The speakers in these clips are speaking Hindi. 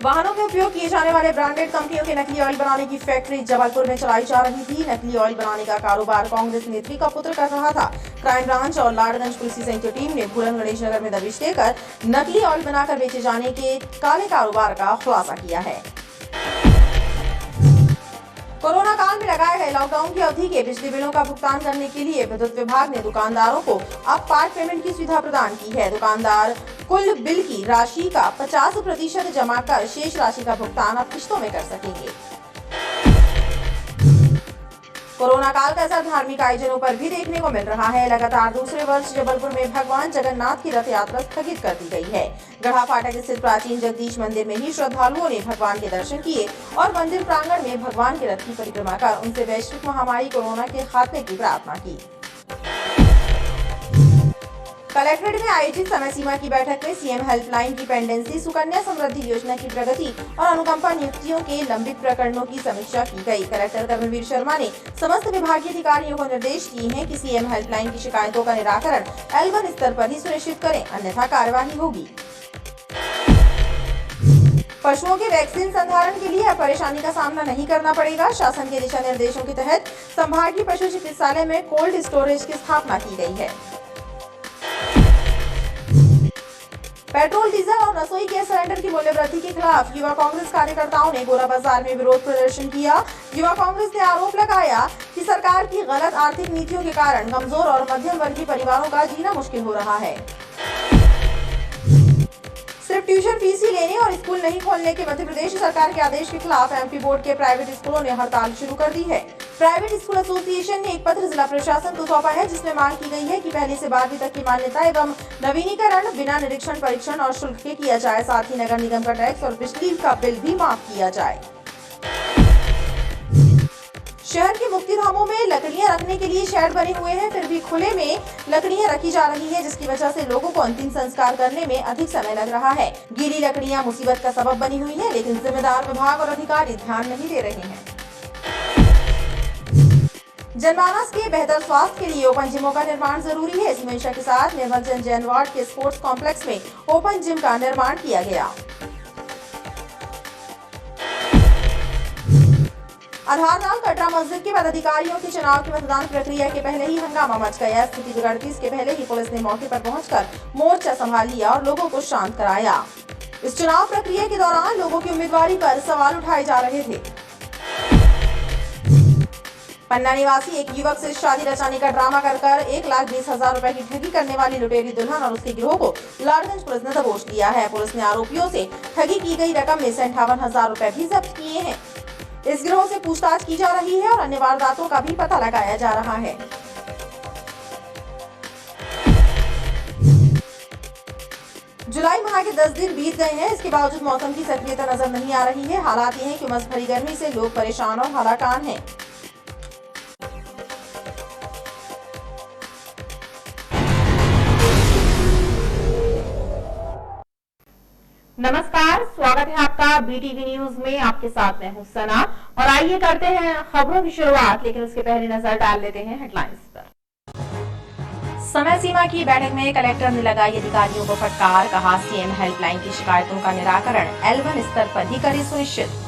वाहनों में उपयोग किए जाने वाले ब्रांडेड कंपनियों के नकली ऑयल बनाने की फैक्ट्री जबलपुर में चलाई जा रही थी। नकली ऑयल बनाने का कारोबार कांग्रेस नेत्री का पुत्र कर रहा था। क्राइम ब्रांच और लाडगंज पुलिस की संयुक्त टीम ने भूलन गणेश नगर में दबिश देकर नकली ऑयल बनाकर बेचे जाने के काले कारोबार का खुलासा किया है। कोरोना काल में लगाए गए लॉकडाउन की अवधि के बिजली बिलों का भुगतान करने के लिए विद्युत विभाग ने दुकानदारों को अब पार्ट पेमेंट की सुविधा प्रदान की है। दुकानदार कुल बिल की राशि का 50% जमा कर शेष राशि का भुगतान अब किश्तों में कर सकेंगे। कोरोना काल का असर धार्मिक आयोजनों पर भी देखने को मिल रहा है। लगातार दूसरे वर्ष जबलपुर में भगवान जगन्नाथ की रथ यात्रा स्थगित कर दी गई है। गढ़ा फाटक स्थित प्राचीन जगदीश मंदिर में ही श्रद्धालुओं ने भगवान के दर्शन किए और मंदिर प्रांगण में भगवान के रथ की परिक्रमा कर उनसे वैश्विक महामारी कोरोना के खात्मे की प्रार्थना की। कलेक्ट्रेट में आयोजित समय सीमा की बैठक में सीएम हेल्पलाइन की पेंडेंसी, सुकन्या समृद्धि योजना की प्रगति और अनुकंपा नियुक्तियों के लंबित प्रकरणों की समीक्षा की गई। कलेक्टर कर्मवीर शर्मा ने समस्त विभागीय अधिकारियों को निर्देश दिए हैं कि सीएम हेल्पलाइन की शिकायतों का निराकरण L1 स्तर पर ही सुनिश्चित करें, अन्यथा कार्यवाही होगी। पशुओं के वैक्सीन संधारण के लिए अब परेशानी का सामना नहीं करना पड़ेगा। शासन के दिशा निर्देशों के तहत संभागीय पशु चिकित्सालय में कोल्ड स्टोरेज की स्थापना की गई है। पेट्रोल, डीजल और रसोई गैस सिलेंडर की मूल्य वृद्धि के खिलाफ युवा कांग्रेस कार्यकर्ताओं ने गोला बाजार में विरोध प्रदर्शन किया। युवा कांग्रेस ने आरोप लगाया कि सरकार की गलत आर्थिक नीतियों के कारण कमजोर और मध्यम वर्गीय परिवारों का जीना मुश्किल हो रहा है। सिर्फ ट्यूशन फीस ही लेने और स्कूल नहीं खोलने के मध्य प्रदेश सरकार के आदेश के खिलाफ एमपी बोर्ड के प्राइवेट स्कूलों ने हड़ताल शुरू कर दी है। प्राइवेट स्कूल एसोसिएशन ने एक पत्र जिला प्रशासन को सौंपा है, जिसमें मांग की गई है कि पहली से 12वीं तक की मान्यता एवं नवीनीकरण बिना निरीक्षण, परीक्षण और शुल्क के किया जाए। साथ ही नगर निगम का टैक्स और बिजली का बिल भी माफ किया जाए। शहर के मुक्ति धामों में लकड़ियां रखने के लिए शेड बने हुए हैं, फिर भी खुले में लकड़ियां रखी जा रही है, जिसकी वजह से लोगों को अंतिम संस्कार करने में अधिक समय लग रहा है। गीली लकड़ियां मुसीबत का सबब बनी हुई है, लेकिन जिम्मेदार विभाग और अधिकारी ध्यान नहीं दे रहे हैं। जनमानस के बेहतर स्वास्थ्य के लिए ओपन जिमों का निर्माण जरूरी है। इस मंशा के साथ निर्मल चंद जैन वार्ड के स्पोर्ट्स कॉम्प्लेक्स में ओपन जिम का निर्माण किया गया। आधारताल कटरा मस्जिद के पदाधिकारियों के चुनाव की मतदान प्रक्रिया के पहले ही हंगामा मच गया। स्थिति बिगड़ती इसके पहले ही पुलिस ने मौके पर पहुंचकर मोर्चा संभाल लिया और लोगों को शांत कराया। इस चुनाव प्रक्रिया के दौरान लोगों की उम्मीदवारी पर सवाल उठाए जा रहे थे। पन्ना निवासी एक युवक से शादी रचाने का ड्रामा कर 1,20,000 रुपए की ठगी करने वाली लुटेरी दुल्हन और उसके गिरोह को लाडगंज पुलिस ने दबोच लिया है। पुलिस ने आरोपियों से ठगी की गई रकम में से 58,000 रुपए भी जब्त किए हैं। इस गिरोह से पूछताछ की जा रही है और अन्य वारदातों का भी पता लगाया जा रहा है। जुलाई माह के 10 दिन बीत गए हैं, इसके बावजूद मौसम की सक्रियता नजर नहीं आ रही है। हालात ये हैं कि उमस भरी गर्मी से लोग परेशान और हलाकान हैं। नमस्कार, स्वागत है आपका बीटीवी न्यूज में। आपके साथ मैं हूं सना और आइए करते हैं खबरों की शुरुआत, लेकिन उसके पहले नजर डाल लेते हैं हेडलाइंस पर। समय सीमा की बैठक में कलेक्टर ने लगाई अधिकारियों को फटकार, कहा सीएम हेल्पलाइन की शिकायतों का निराकरण L1 स्तर पर ही करे सुनिश्चित।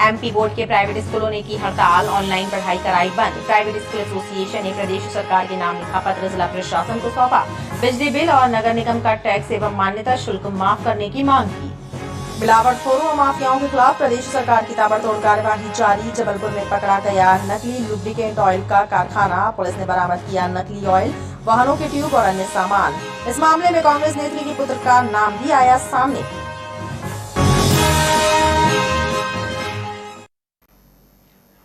एमपी बोर्ड के प्राइवेट स्कूलों ने की हड़ताल, ऑनलाइन पढ़ाई कराई बंद। प्राइवेट स्कूल एसोसिएशन ने प्रदेश सरकार के नाम लिखा पत्र जिला प्रशासन को सौंपा। बिजली बिल और नगर निगम का टैक्स एवं मान्यता शुल्क माफ करने की मांग की। मिलावटखोरों और माफियाओं के खिलाफ प्रदेश सरकार की ताबड़तोड़ कार्यवाही जारी। जबलपुर में पकड़ा गया नकली लुब्रिकेंट ऑयल का कारखाना, पुलिस ने बरामद किया नकली ऑयल, वाहनों के ट्यूब और अन्य सामान। इस मामले में कांग्रेस नेत्री के पुत्र का नाम भी आया सामने।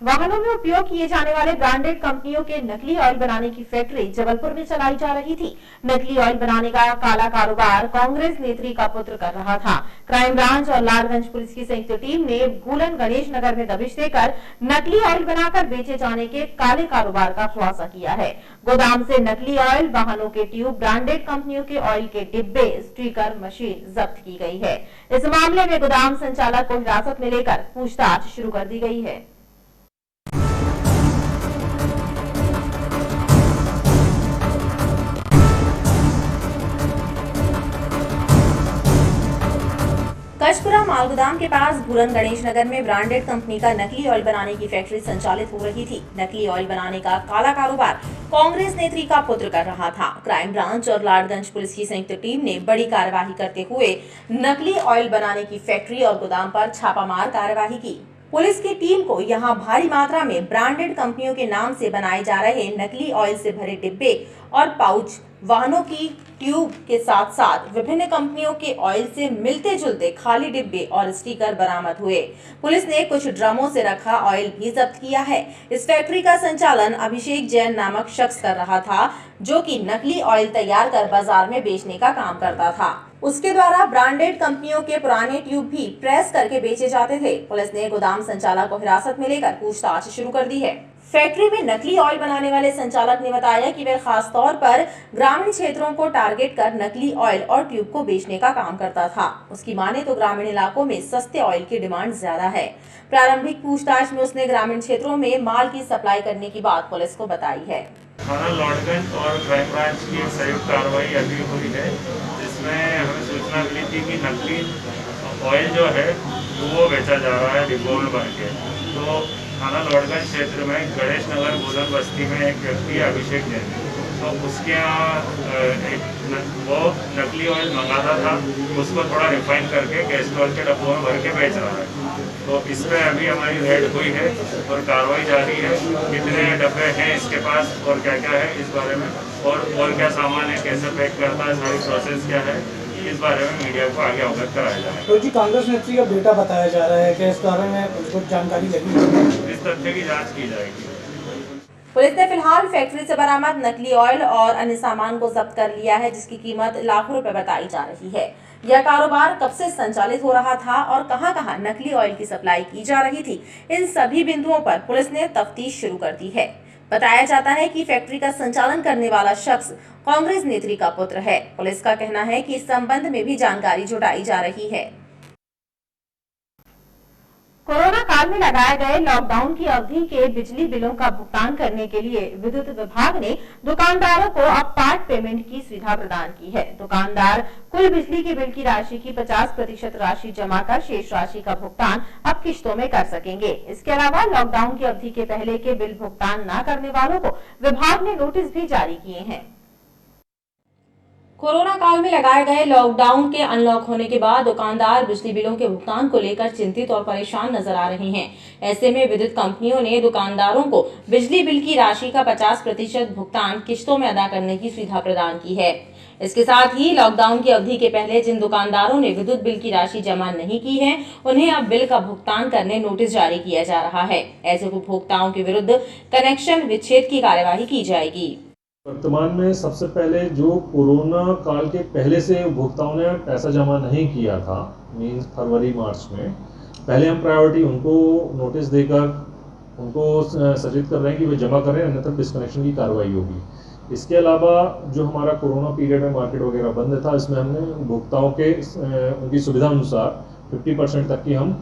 वाहनों में उपयोग किए जाने वाले ब्रांडेड कंपनियों के नकली ऑयल बनाने की फैक्ट्री जबलपुर में चलाई जा रही थी। नकली ऑयल बनाने का काला कारोबार कांग्रेस नेत्री का पुत्र कर रहा था। क्राइम ब्रांच और लाडगंज पुलिस की संयुक्त टीम ने भूलन गणेश नगर में दबिश देकर नकली ऑयल बनाकर बेचे जाने के काले कारोबार का खुलासा किया है। गोदाम से नकली ऑयल, वाहनों के ट्यूब, ब्रांडेड कंपनियों के ऑयल के डिब्बे, स्टिकर, मशीन जब्त की गई है। इस मामले में गोदाम संचालक को हिरासत में लेकर पूछताछ शुरू कर दी गई है। कचपुरा मालगोदाम के पास भूरन गणेश नगर में ब्रांडेड कंपनी का नकली ऑयल बनाने की फैक्ट्री संचालित हो रही थी। नकली ऑयल बनाने का काला कारोबार कांग्रेस नेत्री का पुत्र कर रहा था। क्राइम ब्रांच और लाडगंज पुलिस की संयुक्त टीम ने बड़ी कार्यवाही करते हुए नकली ऑयल बनाने की फैक्ट्री और गोदाम पर छापामार कार्यवाही की। पुलिस की टीम को यहां भारी मात्रा में ब्रांडेड कंपनियों के नाम से बनाए जा रहे नकली ऑयल से भरे डिब्बे और पाउच, वाहनों की ट्यूब के साथ साथ विभिन्न कंपनियों के ऑयल से मिलते जुलते खाली डिब्बे और स्टिकर बरामद हुए। पुलिस ने कुछ ड्रमों से रखा ऑयल भी जब्त किया है। इस फैक्ट्री का संचालन अभिषेक जैन नामक शख्स कर रहा था, जो कि नकली ऑयल तैयार कर बाजार में बेचने का काम करता था। उसके द्वारा ब्रांडेड कंपनियों के पुराने ट्यूब भी प्रेस करके बेचे जाते थे। पुलिस ने गोदाम संचालक को हिरासत में लेकर पूछताछ शुरू कर दी है। फैक्ट्री में नकली ऑयल बनाने वाले संचालक ने बताया कि वह खास तौर पर ग्रामीण क्षेत्रों को टारगेट कर नकली ऑयल और ट्यूब को बेचने का काम करता था। उसकी माने तो ग्रामीण इलाकों में सस्ते ऑयल की डिमांड ज्यादा है। प्रारंभिक पूछताछ में उसने ग्रामीण क्षेत्रों में माल की सप्लाई करने की बात पुलिस को बताई है। थाना लाडगंज और क्राइम ब्रांच की संयुक्त कार्रवाई अभी हुई है, जिसमें हमें सूचना मिली थी कि नकली ऑयल जो है वो बेचा जा रहा है डिब्बों में भर के। तो थाना लाडगंज क्षेत्र में गणेश नगर भूरन बस्ती में एक व्यक्ति अभिषेक जैन, तो उसके यहाँ वो नकली ऑयल मंगाता था, उसको थोड़ा रिफाइन करके कैस्ट्रॉल के डब्बों में भर के बेच रहा है। तो इस पर अभी हमारी रेड हुई है और कार्रवाई जारी है। कितने डब्बे हैं इसके पास और क्या क्या है इस बारे में, और क्या सामान है, कैसे पैक करता है, सारी प्रोसेस क्या है, इस बारे में मीडिया को आगे अवगत कराया जाएगा। तो जी कांग्रेस नेत्री का बेटा बताया जा रहा है कि इस बारे में कुछ जानकारी लगी है, इस तथ्य की जाँच की जाएगी। पुलिस ने फिलहाल फैक्ट्री से बरामद नकली ऑयल और अन्य सामान को जब्त कर लिया है, जिसकी कीमत लाखों रुपए बताई जा रही है। यह कारोबार कब से संचालित हो रहा था और कहां-कहां नकली ऑयल की सप्लाई की जा रही थी, इन सभी बिंदुओं पर पुलिस ने तफ्तीश शुरू कर दी है। बताया जाता है कि फैक्ट्री का संचालन करने वाला शख्स कांग्रेस नेत्री का पुत्र है। पुलिस का कहना है कि इस संबंध में भी जानकारी जुटाई जा रही है। कोरोना काल में लगाए गए लॉकडाउन की अवधि के बिजली बिलों का भुगतान करने के लिए विद्युत विभाग ने दुकानदारों को अब पार्ट पेमेंट की सुविधा प्रदान की है। दुकानदार कुल बिजली के बिल की राशि की 50% राशि जमा कर शेष राशि का भुगतान अब किश्तों में कर सकेंगे। इसके अलावा लॉकडाउन की अवधि के पहले के बिल भुगतान न करने वालों को विभाग ने नोटिस भी जारी किए हैं। कोरोना काल में लगाए गए लॉकडाउन के अनलॉक होने के बाद दुकानदार बिजली बिलों के भुगतान को लेकर चिंतित और परेशान नजर आ रहे हैं। ऐसे में विद्युत कंपनियों ने दुकानदारों को बिजली बिल की राशि का 50% भुगतान किश्तों में अदा करने की सुविधा प्रदान की है। इसके साथ ही लॉकडाउन की अवधि के पहले जिन दुकानदारों ने विद्युत बिल की राशि जमा नहीं की है, उन्हें अब बिल का भुगतान करने नोटिस जारी किया जा रहा है। ऐसे उपभोक्ताओं के विरुद्ध कनेक्शन विच्छेद की कार्यवाही की जाएगी। वर्तमान में सबसे पहले जो कोरोना काल के पहले से उपभोक्ताओं ने पैसा जमा नहीं किया था, मीन्स फरवरी मार्च में, पहले हम प्रायोरिटी उनको नोटिस देकर उनको सचेत कर रहे हैं कि वे जमा करें, अन्यथा डिस्कनेक्शन की कार्रवाई होगी। इसके अलावा जो हमारा कोरोना पीरियड में मार्केट वगैरह बंद था, इसमें हमने उपभोक्ताओं के उनकी सुविधा अनुसार 50% तक की हम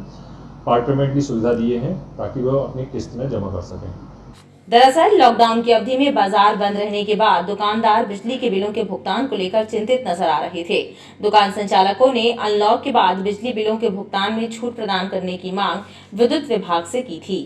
पार्ट पेमेंट की सुविधा दिए हैं, ताकि वह अपनी किस्त में जमा कर सकें। दरअसल लॉकडाउन की अवधि में बाजार बंद रहने के बाद दुकानदार बिजली के बिलों के भुगतान को लेकर चिंतित नजर आ रहे थे। दुकान संचालकों ने अनलॉक के बाद बिजली बिलों के भुगतान में छूट प्रदान करने की मांग विद्युत विभाग से की थी।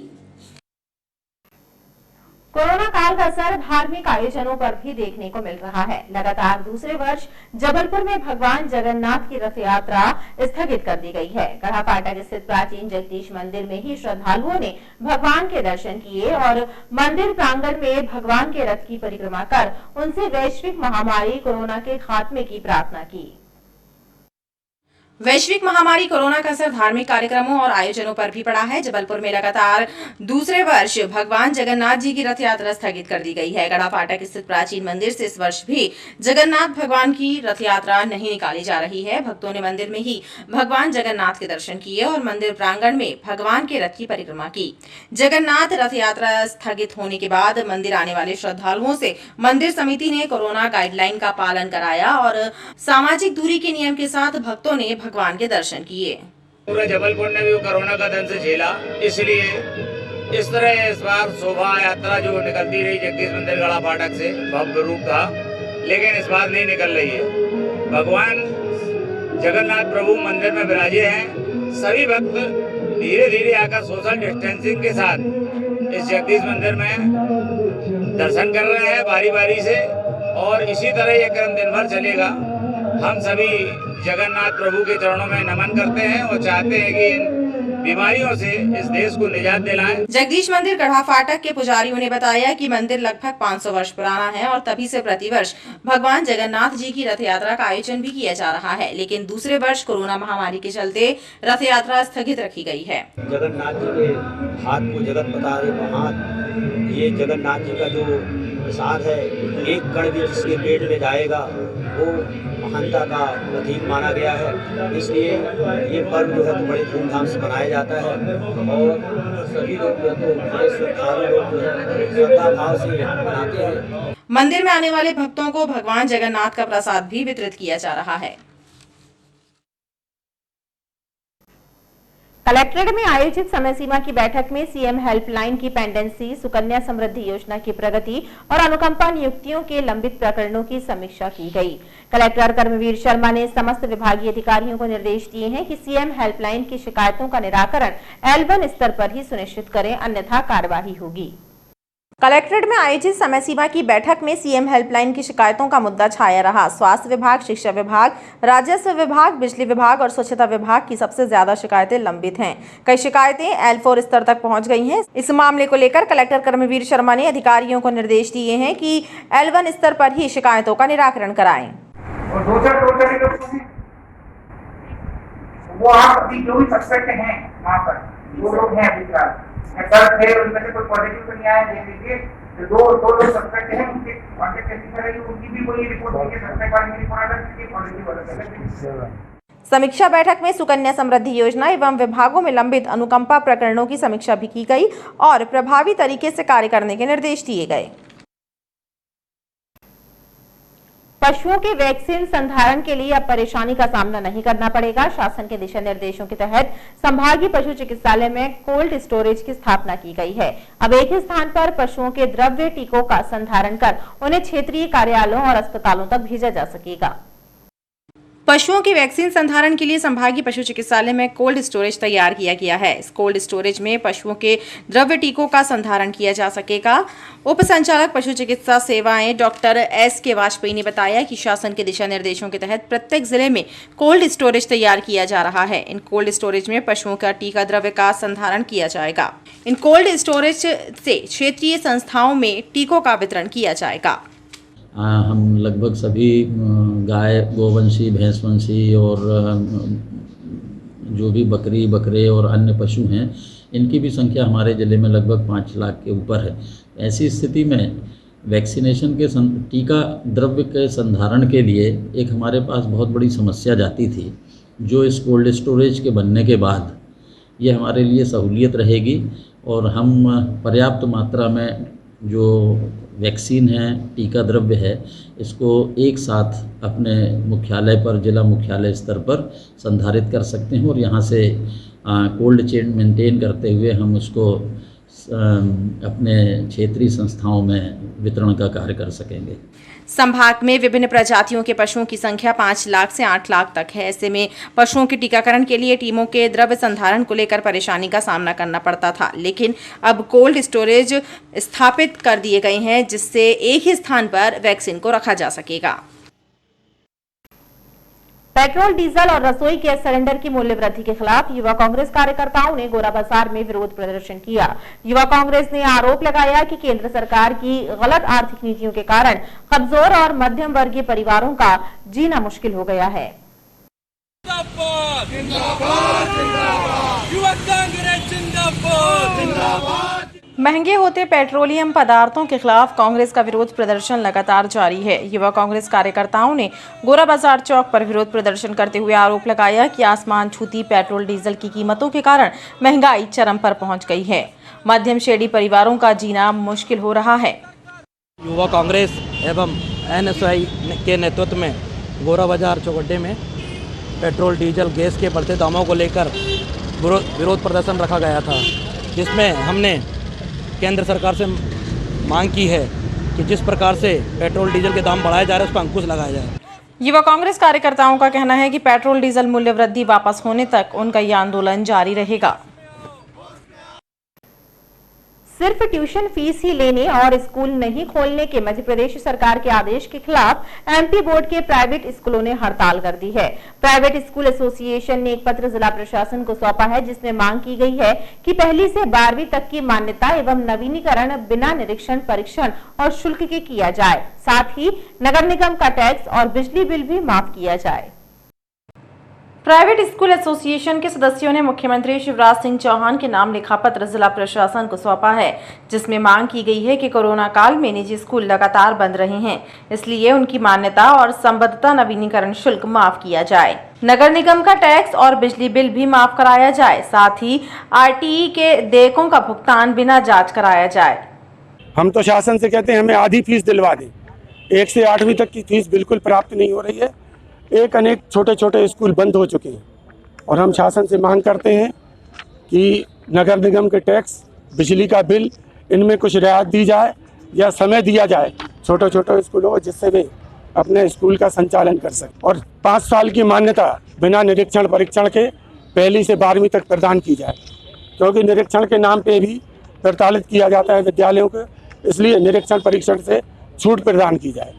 कोरोना काल का असर धार्मिक आयोजनों पर भी देखने को मिल रहा है। लगातार दूसरे वर्ष जबलपुर में भगवान जगन्नाथ की रथ यात्रा स्थगित कर दी गई है। गढ़ा फाटक स्थित प्राचीन जगदीश मंदिर में ही श्रद्धालुओं ने भगवान के दर्शन किए और मंदिर प्रांगण में भगवान के रथ की परिक्रमा कर उनसे वैश्विक महामारी कोरोना के खात्मे की प्रार्थना की। वैश्विक महामारी कोरोना का असर धार्मिक कार्यक्रमों और आयोजनों पर भी पड़ा है। जबलपुर में लगातार दूसरे वर्ष भगवान जगन्नाथ जी की रथ यात्रा स्थगित कर दी गई है। गढ़ा फाटक स्थित प्राचीन मंदिर से इस वर्ष भी जगन्नाथ भगवान की रथ यात्रा नहीं निकाली जा रही है। भक्तों ने मंदिर में ही भगवान जगन्नाथ के दर्शन किए और मंदिर प्रांगण में भगवान के रथ की परिक्रमा की। जगन्नाथ रथ यात्रा स्थगित होने के बाद मंदिर आने वाले श्रद्धालुओं से मंदिर समिति ने कोरोना गाइडलाइन का पालन कराया और सामाजिक दूरी के नियम के साथ भक्तों ने भगवान के दर्शन किए। पूरे जबलपुर ने भी कोरोना का दंश झेला, इसलिए इस तरह इस बार शोभा यात्रा जो निकलती रही जगदीश मंदिर गढ़ा फाटक से भव्य रूप था, लेकिन इस बार नहीं निकल रही है। भगवान जगन्नाथ प्रभु मंदिर में विराजे हैं। सभी भक्त धीरे धीरे आकर सोशल डिस्टेंसिंग के साथ इस जगदीश मंदिर में दर्शन कर रहे हैं बारी बारी से, और इसी तरह ये क्रम दिन भर चलेगा। हम सभी जगन्नाथ प्रभु के चरणों में नमन करते हैं और चाहते हैं कि इन बीमारियों से इस देश को निजात दिलाएं। जगदीश मंदिर गढ़ा फाटक के पुजारियों ने बताया कि मंदिर लगभग 500 वर्ष पुराना है और तभी से प्रतिवर्ष भगवान जगन्नाथ जी की रथ यात्रा का आयोजन भी किया जा रहा है, लेकिन दूसरे वर्ष कोरोना महामारी के चलते रथ यात्रा स्थगित रखी गई है। जगन्नाथ जी के हाथ को जगत बता रहे महान, ये जगन्नाथ जी का जो प्रसाद है, एक कण भी जिसके पेट में जाएगा वो महानता का प्रतीक माना गया है। इसलिए ये पर्व जो है तो बड़े धूमधाम से मनाया जाता है और सभी लोग जो है तो बड़े श्रद्धालु लोग जो है श्रद्धा भाव से मनाते हैं। मंदिर में आने वाले भक्तों को भगवान जगन्नाथ का प्रसाद भी वितरित किया जा रहा है। कलेक्ट्रेट में आयोजित समय सीमा की बैठक में सीएम हेल्पलाइन की पेंडेंसी, सुकन्या समृद्धि योजना की प्रगति और अनुकंपा नियुक्तियों के लंबित प्रकरणों की समीक्षा की गई। कलेक्टर कर्मवीर शर्मा ने समस्त विभागीय अधिकारियों को निर्देश दिए हैं कि सीएम हेल्पलाइन की शिकायतों का निराकरण L1 स्तर पर ही सुनिश्चित करें, अन्यथा कार्यवाही होगी। कलेक्ट्रेट में आयोजित समय सीमा की बैठक में सीएम हेल्पलाइन की शिकायतों का मुद्दा छाया रहा। स्वास्थ्य विभाग, शिक्षा विभाग, राजस्व विभाग, बिजली विभाग और स्वच्छता विभाग की सबसे ज्यादा शिकायतें लंबित हैं। कई शिकायतें L4 स्तर तक पहुंच गई हैं। इस मामले को लेकर कलेक्टर कर्मवीर शर्मा ने अधिकारियों को निर्देश दिए हैं कि L1 स्तर पर ही शिकायतों का निराकरण कराएं। वो आप अभी जो भी सस्पेक्ट हैं वहाँ पर दो लोग हैं अभी फिलहाल, दर्द है उनमें से कोई पॉजिटिव तो नहीं आया, देख लीजिए। दो लोग सस्पेक्ट हैं, उनके कॉन्टेक्ट ट्रेसिंग करेगी, उनकी भी कोई रिपोर्ट देखिए, सस्पेक्ट वाले की रिपोर्ट अलग, किसी पॉजिटिव अलग। समीक्षा बैठक में सुकन्या समृद्धि योजना एवं विभागों में लंबित अनुकंपा प्रकरणों की समीक्षा भी की गई और प्रभावी तरीके से कार्य करने के निर्देश दिए गए। पशुओं के वैक्सीन संधारण के लिए अब परेशानी का सामना नहीं करना पड़ेगा। शासन के दिशा निर्देशों के तहत संभागीय पशु चिकित्सालय में कोल्ड स्टोरेज की स्थापना की गई है। अब एक ही स्थान पर पशुओं के द्रव्य टीकों का संधारण कर उन्हें क्षेत्रीय कार्यालयों और अस्पतालों तक भेजा जा सकेगा। पशुओं की वैक्सीन संधारण के लिए संभागीय पशु चिकित्सालय में कोल्ड स्टोरेज तैयार किया गया है। इस कोल्ड स्टोरेज में पशुओं के द्रव्य टीकों का संधारण किया जा सकेगा। उप संचालक पशु चिकित्सा सेवाएं डॉक्टर S.K. वाजपेयी ने बताया कि शासन के दिशा निर्देशों के तहत प्रत्येक जिले में कोल्ड स्टोरेज तैयार किया जा रहा है। इन कोल्ड स्टोरेज में पशुओं का टीका द्रव्य का संधारण किया जाएगा। इन कोल्ड स्टोरेज से क्षेत्रीय संस्थाओं में टीकों का वितरण किया जाएगा। हम लगभग सभी गाय, गोवंशी, भैंसवंशी और जो भी बकरी, बकरे और अन्य पशु हैं, इनकी भी संख्या हमारे ज़िले में लगभग 5 लाख के ऊपर है। ऐसी स्थिति में वैक्सीनेशन के टीका द्रव्य के संधारण के लिए एक हमारे पास बहुत बड़ी समस्या जाती थी, जो इस कोल्ड स्टोरेज के बनने के बाद ये हमारे लिए सहूलियत रहेगी और हम पर्याप्त मात्रा में जो वैक्सीन है, टीका द्रव्य है, इसको एक साथ अपने मुख्यालय पर, जिला मुख्यालय स्तर पर संधारित कर सकते हैं और यहाँ से कोल्ड चेन मेंटेन करते हुए हम उसको अपने क्षेत्रीय संस्थाओं में वितरण का कार्य कर सकेंगे। संभाग में विभिन्न प्रजातियों के पशुओं की संख्या 5 लाख से 8 लाख तक है। ऐसे में पशुओं के टीकाकरण के लिए टीमों के द्रव्य संधारण को लेकर परेशानी का सामना करना पड़ता था, लेकिन अब कोल्ड स्टोरेज स्थापित कर दिए गए हैं, जिससे एक ही स्थान पर वैक्सीन को रखा जा सकेगा। पेट्रोल, डीजल और रसोई गैस सिलेंडर की मूल्य वृद्धि के खिलाफ युवा कांग्रेस कार्यकर्ताओं ने गोरा बाजार में विरोध प्रदर्शन किया। युवा कांग्रेस ने आरोप लगाया कि केंद्र सरकार की गलत आर्थिक नीतियों के कारण कमजोर और मध्यम वर्गीय परिवारों का जीना मुश्किल हो गया है। महंगे होते पेट्रोलियम पदार्थों के खिलाफ कांग्रेस का विरोध प्रदर्शन लगातार जारी है। युवा कांग्रेस कार्यकर्ताओं ने गोरा बाजार चौक पर विरोध प्रदर्शन करते हुए आरोप लगाया कि आसमान छूती पेट्रोल डीजल की कीमतों के कारण महंगाई चरम पर पहुंच गई है। मध्यम श्रेणी परिवारों का जीना मुश्किल हो रहा है। युवा कांग्रेस एवं NSY के नेतृत्व में गोरा बाजार चौगड्डे में पेट्रोल, डीजल, गैस के बढ़ते दामों को लेकर विरोध प्रदर्शन रखा गया था, जिसमें हमने केंद्र सरकार से मांग की है कि जिस प्रकार से पेट्रोल, डीजल के दाम बढ़ाए जा रहे हैं, उस पर अंकुश लगाया जाए। युवा कांग्रेस कार्यकर्ताओं का कहना है कि पेट्रोल डीजल मूल्य वृद्धि वापस होने तक उनका यह आंदोलन जारी रहेगा। सिर्फ ट्यूशन फीस ही लेने और स्कूल नहीं खोलने के मध्य प्रदेश सरकार के आदेश के खिलाफ एमपी बोर्ड के प्राइवेट स्कूलों ने हड़ताल कर दी है। प्राइवेट स्कूल एसोसिएशन ने एक पत्र जिला प्रशासन को सौंपा है, जिसमें मांग की गई है कि पहली से 12वीं तक की मान्यता एवं नवीनीकरण बिना निरीक्षण, परीक्षण और शुल्क के किया जाए। साथ ही नगर निगम का टैक्स और बिजली बिल भी माफ किया जाए। प्राइवेट स्कूल एसोसिएशन के सदस्यों ने मुख्यमंत्री शिवराज सिंह चौहान के नाम लिखा पत्र जिला प्रशासन को सौंपा है, जिसमें मांग की गई है कि कोरोना काल में निजी स्कूल लगातार बंद रहे हैं, इसलिए उनकी मान्यता और संबद्धता नवीनीकरण शुल्क माफ किया जाए। नगर निगम का टैक्स और बिजली बिल भी माफ कराया जाए। साथ ही आरटीई के देयकों का भुगतान बिना जाँच कराया जाए। हम तो शासन से कहते हैं हमें आधी फीस दिलवा दें। 1 से 8वीं तक की फीस बिल्कुल प्राप्त नहीं हो रही है। अनेक छोटे छोटे स्कूल बंद हो चुके हैं और हम शासन से मांग करते हैं कि नगर निगम के टैक्स, बिजली का बिल, इनमें कुछ रियायत दी जाए या समय दिया जाए छोटे छोटे स्कूलों को, जिससे वे अपने स्कूल का संचालन कर सकें। और 5 साल की मान्यता बिना निरीक्षण परीक्षण के पहली से 12वीं तक प्रदान की जाए, क्योंकि निरीक्षण के नाम पे भी प्रताड़ित किया जाता है विद्यालयों को, इसलिए निरीक्षण परीक्षण से छूट प्रदान की जाए।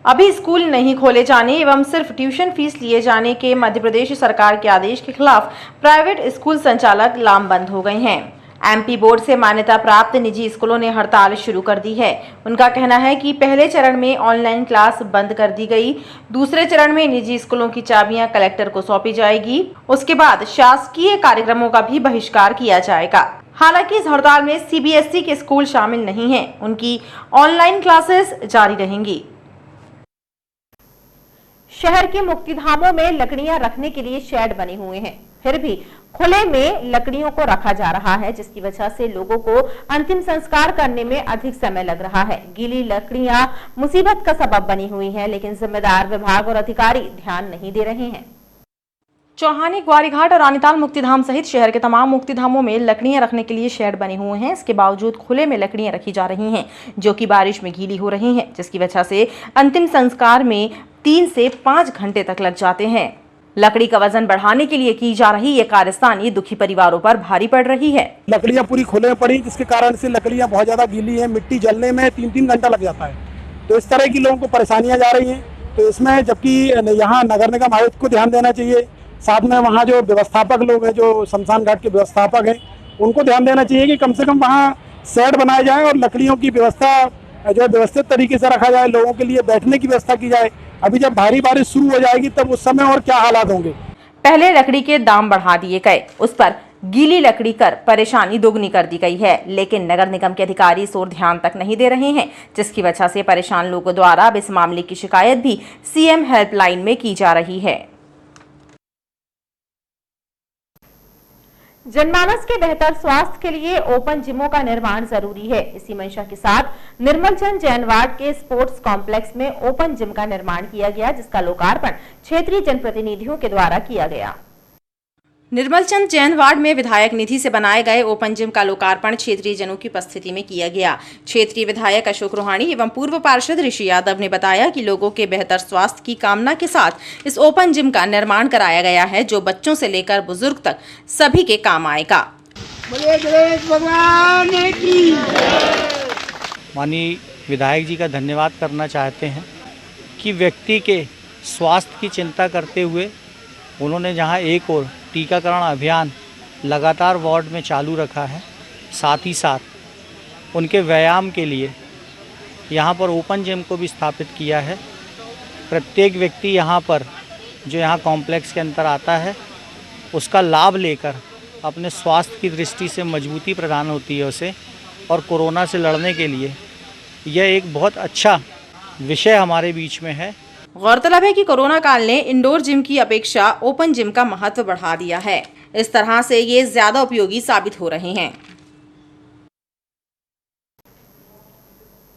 अभी स्कूल नहीं खोले जाने एवं सिर्फ ट्यूशन फीस लिए जाने के मध्य प्रदेश सरकार के आदेश के खिलाफ प्राइवेट स्कूल संचालक लामबंद हो गए हैं। एमपी बोर्ड से मान्यता प्राप्त निजी स्कूलों ने हड़ताल शुरू कर दी है। उनका कहना है कि पहले चरण में ऑनलाइन क्लास बंद कर दी गई, दूसरे चरण में निजी स्कूलों की चाबियां कलेक्टर को सौंपी जाएगी, उसके बाद शासकीय कार्यक्रमों का भी बहिष्कार किया जाएगा। हालांकि इस हड़ताल में सीबीएसई के स्कूल शामिल नहीं हैं, उनकी ऑनलाइन क्लासेस जारी रहेंगी। शहर के मुक्तिधामों में लकड़ियां रखने के लिए शेड बने हुए हैं, फिर भी खुले में लकड़ियों को रखा जा रहा है, जिसकी वजह से लोगों को अंतिम संस्कार करने में अधिक समय लग रहा है। गीली लकड़ियां मुसीबत का सबब बनी हुई हैं, लेकिन जिम्मेदार विभाग और अधिकारी ध्यान नहीं दे रहे हैं। चौहानी, ग्वारीघाट और रानीताल मुक्तिधाम सहित शहर के तमाम मुक्तिधामों में लकड़ियां रखने के लिए शेड बने हुए हैं। इसके बावजूद खुले में लकड़ियां रखी जा रही हैं, जो कि बारिश में गीली हो रही हैं, जिसकी वजह से अंतिम संस्कार में 3 से 5 घंटे तक लग जाते हैं। लकड़ी का वजन बढ़ाने के लिए की जा रही ये कार्यस्थानी दुखी परिवारों पर भारी पड़ रही है। लकड़ियां पूरी खुले में पड़ी, जिसके कारण से लकड़ियां बहुत ज्यादा गीली है, मिट्टी जलने में 3-3 घंटा लग जाता है। तो इस तरह की लोगों को परेशानियां जा रही हैं। तो इसमें जबकि यहाँ नगर निगम आयुक्त को ध्यान देना चाहिए, साथ में वहाँ जो व्यवस्थापक लोग हैं, जो शमशान घाट के व्यवस्थापक हैं, उनको ध्यान देना चाहिए कि कम से कम वहाँ शेड बनाए जाए और लकड़ियों की व्यवस्था जो व्यवस्थित तरीके से रखा जाए, लोगों के लिए बैठने की व्यवस्था की जाए। अभी जब भारी बारिश शुरू हो जाएगी तब उस समय और क्या हालात होंगे। पहले लकड़ी के दाम बढ़ा दिए गए, उस पर गीली लकड़ी कर परेशानी दोगुनी कर दी गई है, लेकिन नगर निगम के अधिकारी इस ओर ध्यान तक नहीं दे रहे हैं, जिसकी वजह से परेशान लोगों द्वारा अब इस मामले की शिकायत भी सीएम हेल्पलाइन में की जा रही है। जनमानस के बेहतर स्वास्थ्य के लिए ओपन जिमों का निर्माण जरूरी है। इसी मंशा के साथ निर्मल चंद जैन वार्ड के स्पोर्ट्स कॉम्प्लेक्स में ओपन जिम का निर्माण किया गया, जिसका लोकार्पण क्षेत्रीय जनप्रतिनिधियों के द्वारा किया गया। निर्मल चंद जैन वार्ड में विधायक निधि से बनाए गए ओपन जिम का लोकार्पण क्षेत्रीय जनों की उपस्थिति में किया गया। क्षेत्रीय विधायक अशोक रोहाणी एवं पूर्व पार्षद ऋषि यादव ने बताया कि लोगों के बेहतर स्वास्थ्य की कामना के साथ इस ओपन जिम का निर्माण कराया गया है, जो बच्चों से लेकर बुजुर्ग तक सभी के काम आएगा। माननीय विधायक जी का धन्यवाद करना चाहते हैं कि व्यक्ति के स्वास्थ्य की चिंता करते हुए उन्होंने जहां एक और टीकाकरण अभियान लगातार वार्ड में चालू रखा है, साथ ही साथ उनके व्यायाम के लिए यहां पर ओपन जिम को भी स्थापित किया है। प्रत्येक व्यक्ति यहां पर जो यहां कॉम्प्लेक्स के अंदर आता है, उसका लाभ लेकर अपने स्वास्थ्य की दृष्टि से मजबूती प्रदान होती है उसे, और कोरोना से लड़ने के लिए यह एक बहुत अच्छा विषय हमारे बीच में है। गौरतलब है कि कोरोना काल ने इंडोर जिम की अपेक्षा ओपन जिम का महत्व बढ़ा दिया है। इस तरह से ये ज्यादा उपयोगी साबित हो रहे हैं।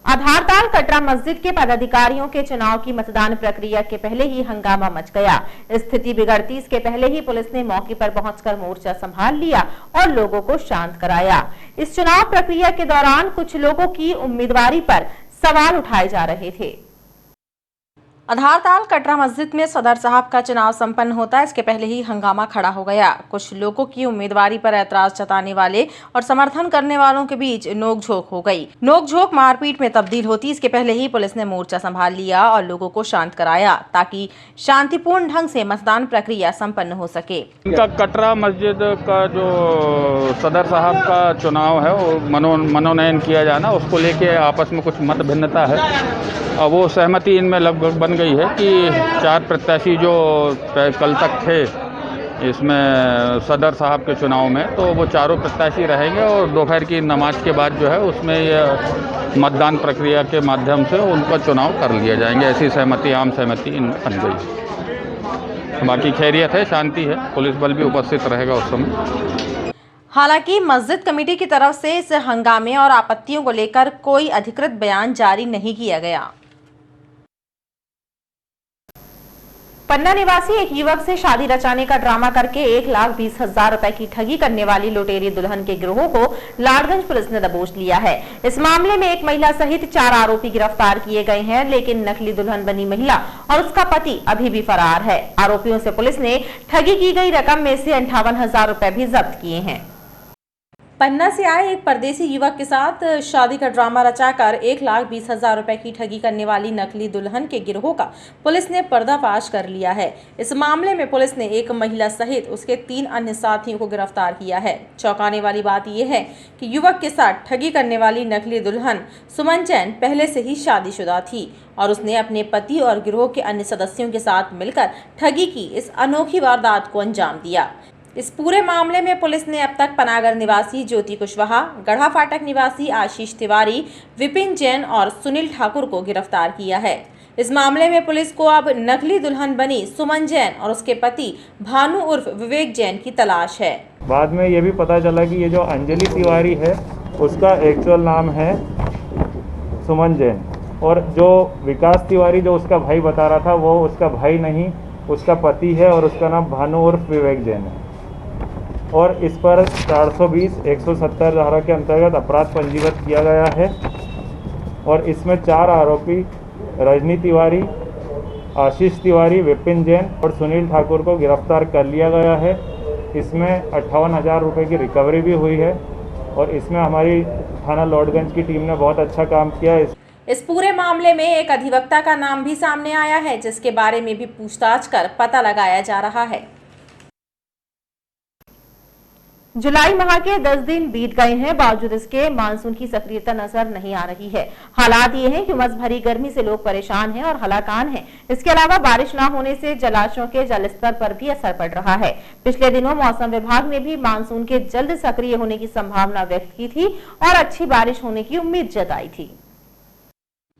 आधारताल कटरा मस्जिद के पदाधिकारियों के चुनाव की मतदान प्रक्रिया के पहले ही हंगामा मच गया। स्थिति बिगड़ती इसके पहले ही पुलिस ने मौके पर पहुंचकर मोर्चा संभाल लिया और लोगों को शांत कराया। इस चुनाव प्रक्रिया के दौरान कुछ लोगों की उम्मीदवारी पर सवाल उठाए जा रहे थे। आधारताल कटरा मस्जिद में सदर साहब का चुनाव संपन्न होता है, इसके पहले ही हंगामा खड़ा हो गया। कुछ लोगों की उम्मीदवारी पर ऐतराज जताने वाले और समर्थन करने वालों के बीच नोकझोंक हो गई। नोकझोंक मारपीट में तब्दील होती, इसके पहले ही पुलिस ने मोर्चा संभाल लिया और लोगों को शांत कराया ताकि शांतिपूर्ण ढंग से मतदान प्रक्रिया संपन्न हो सके। कटरा मस्जिद का जो सदर साहब का चुनाव है वो मनोनयन किया जाना, उसको लेके आपस में कुछ मत भिन्नता है। वो सहमति इनमें लगभग बन गई है कि 4 प्रत्याशी जो कल तक थे इसमें सदर साहब के चुनाव में, तो वो चारों प्रत्याशी रहेंगे और दोपहर की नमाज के बाद जो है उसमें ये मतदान प्रक्रिया के माध्यम से उनका चुनाव कर लिया जाएंगे। ऐसी सहमति, आम सहमति इनमें बन गई। बाकी खैरियत है, शांति है, पुलिस बल भी उपस्थित रहेगा उस समय। हालांकि मस्जिद कमेटी की तरफ से इस हंगामे और आपत्तियों को लेकर कोई अधिकृत बयान जारी नहीं किया गया। पन्ना निवासी एक युवक से शादी रचाने का ड्रामा करके 1,20,000 रुपए की ठगी करने वाली लुटेरी दुल्हन के गिरोह को लाडगंज पुलिस ने दबोच लिया है। इस मामले में एक महिला सहित 4 आरोपी गिरफ्तार किए गए हैं, लेकिन नकली दुल्हन बनी महिला और उसका पति अभी भी फरार है। आरोपियों से पुलिस ने ठगी की गई रकम में से 58,000 रुपए भी जब्त किए हैं। पन्ना से आए एक परदेसी युवक के साथ शादी का ड्रामा रचाकर 1,20,000 रुपए की ठगी करने वाली नकली दुल्हन के गिरोह का पुलिस ने पर्दाफाश कर लिया है। इस मामले में पुलिस ने एक महिला सहित उसके 3 अन्य साथियों को गिरफ्तार किया है। चौंकाने वाली बात यह है कि युवक के साथ ठगी करने वाली नकली दुल्हन सुमन जैन पहले से ही शादीशुदा थी और उसने अपने पति और गिरोह के अन्य सदस्यों के साथ मिलकर ठगी की इस अनोखी वारदात को अंजाम दिया। इस पूरे मामले में पुलिस ने अब तक पनागर निवासी ज्योति कुशवाहा, गढ़ा फाटक निवासी आशीष तिवारी, विपिन जैन और सुनील ठाकुर को गिरफ्तार किया है। इस मामले में पुलिस को अब नकली दुल्हन बनी सुमन जैन और उसके पति भानु उर्फ विवेक जैन की तलाश है। बाद में ये भी पता चला कि ये जो अंजलि तिवारी है उसका एक्चुअल नाम है सुमन जैन, और जो विकास तिवारी जो उसका भाई बता रहा था वो उसका भाई नहीं, उसका पति है और उसका नाम भानु उर्फ विवेक जैन है। और इस पर 420, 170 धारा के अंतर्गत अपराध पंजीबद्ध किया गया है और इसमें 4 आरोपी रजनी तिवारी, आशीष तिवारी, विपिन जैन और सुनील ठाकुर को गिरफ्तार कर लिया गया है। इसमें 58,000 रुपये की रिकवरी भी हुई है और इसमें हमारी थाना लॉर्डगंज की टीम ने बहुत अच्छा काम किया है। इस पूरे मामले में एक अधिवक्ता का नाम भी सामने आया है, जिसके बारे में भी पूछताछ कर पता लगाया जा रहा है। जुलाई माह के 10 दिन बीत गए हैं, बावजूद इसके मानसून की सक्रियता नजर नहीं आ रही है। हालात ये हैं कि उमस भरी गर्मी से लोग परेशान हैं और हलाकान हैं। इसके अलावा बारिश न होने से जलाशयों के जलस्तर पर भी असर पड़ रहा है। पिछले दिनों मौसम विभाग ने भी मानसून के जल्द सक्रिय होने की संभावना व्यक्त की थी और अच्छी बारिश होने की उम्मीद जताई थी।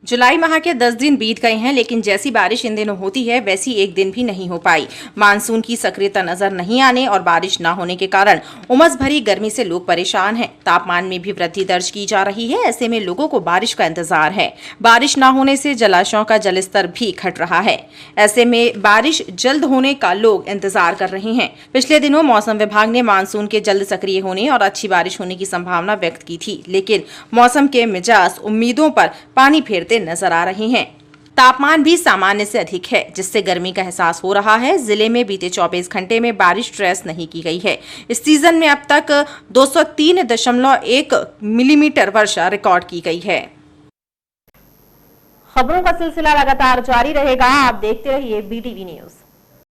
जुलाई माह के 10 दिन बीत गए हैं, लेकिन जैसी बारिश इन दिनों होती है वैसी एक दिन भी नहीं हो पाई। मानसून की सक्रियता नजर नहीं आने और बारिश न होने के कारण उमस भरी गर्मी से लोग परेशान हैं। तापमान में भी वृद्धि दर्ज की जा रही है। ऐसे में लोगों को बारिश का इंतजार है। बारिश न होने से जलाशयों का जलस्तर भी घट रहा है। ऐसे में बारिश जल्द होने का लोग इंतजार कर रहे हैं। पिछले दिनों मौसम विभाग ने मानसून के जल्द सक्रिय होने और अच्छी बारिश होने की संभावना व्यक्त की थी, लेकिन मौसम के मिजाज उम्मीदों पर पानी फेरते नजर आ रहे हैं। तापमान भी सामान्य से अधिक है, जिससे गर्मी का एहसास हो रहा है। जिले में बीते 24 घंटे में बारिश ट्रेस नहीं की गई है। इस सीजन में अब तक 203.1 मिलीमीटर वर्षा रिकॉर्ड की गई है। खबरों का सिलसिला लगातार जारी रहेगा। आप देखते रहिए BTV न्यूज।